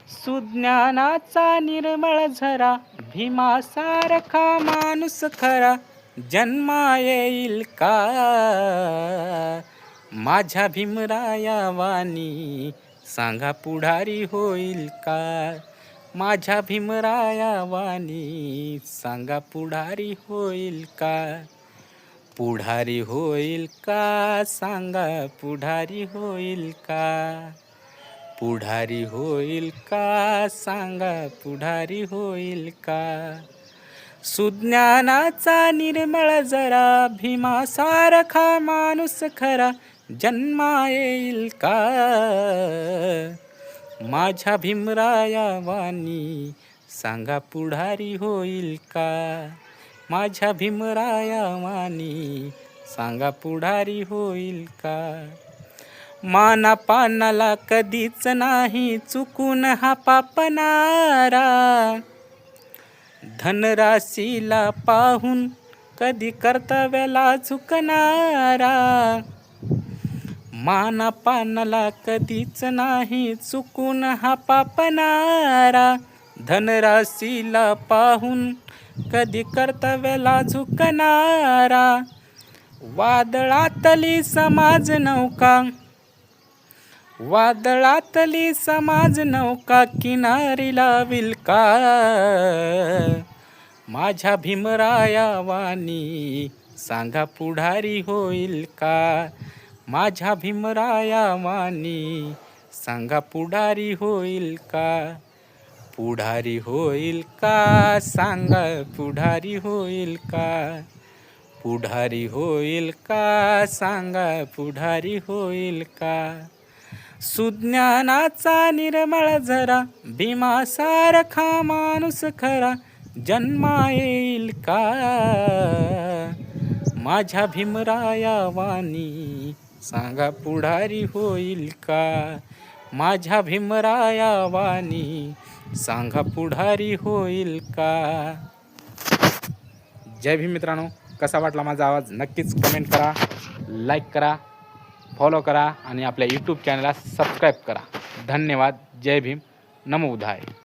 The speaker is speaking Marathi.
सुज्ञानाचा निर्मळ झरा, भीमासारखा माणूस खरा जन्मा येईल का? माझ्या भीमराया वाणी सांगा पुढारी होईल का? माझ्या भीमराया वाणी सांगा पुढारी होईल का? पुढारी होईल का? सांगा पुढारी होईल का? पुढारी होईल का? सांगा पुढारी होईल का? सुज्ञानाचा निर्मळ जरा, भीमासारखा माणूस खरा जन्मा येईल का? माझ्या भीमराया वाणी सांगा पुढारी होईल का? माझ्या भीमराया वाणी सांगा पुढारी होईल का? माना पानाला कधीच नाही चुकून हा पापणारा, धनराशीला पाहून कधी कर्तव्याला झुकणारा. माना पानाला कधीच नाही चुकून हा पापणारा, धनराशीला पाहून कधी कर्तव्याला झुकणारा. वादळातली समाज नौका, वादळातली समाज नौका किनारी लावील का? माझ्या भीमराया वाणी सांगा पुढारी होईल का? माझ्या भीमराया वाणी सांगा पुढारी होईल का? पुढारी होईल का? सांगा पुढारी होईल का? पुढारी होईल का? सांगा पुढारी होईल का? सुज्ञानाचा निर्मळ झरा, भीमासारखा माणूस खरा जन्मा येईल का? माझ्या भीमराया वाणी सांगा पुढारी होईल का? माझ्या भीमराया वाणी सांगा पुढारी होईल का? जय भीम मित्रांनो, कसा वाटला माझा आवाज नक्कीच कमेंट करा, लाईक करा, फॉलो करा आणि आपल्या यूट्यूब चॅनलला सबस्क्राईब करा. धन्यवाद. जय भीम. नमो बुद्धाय.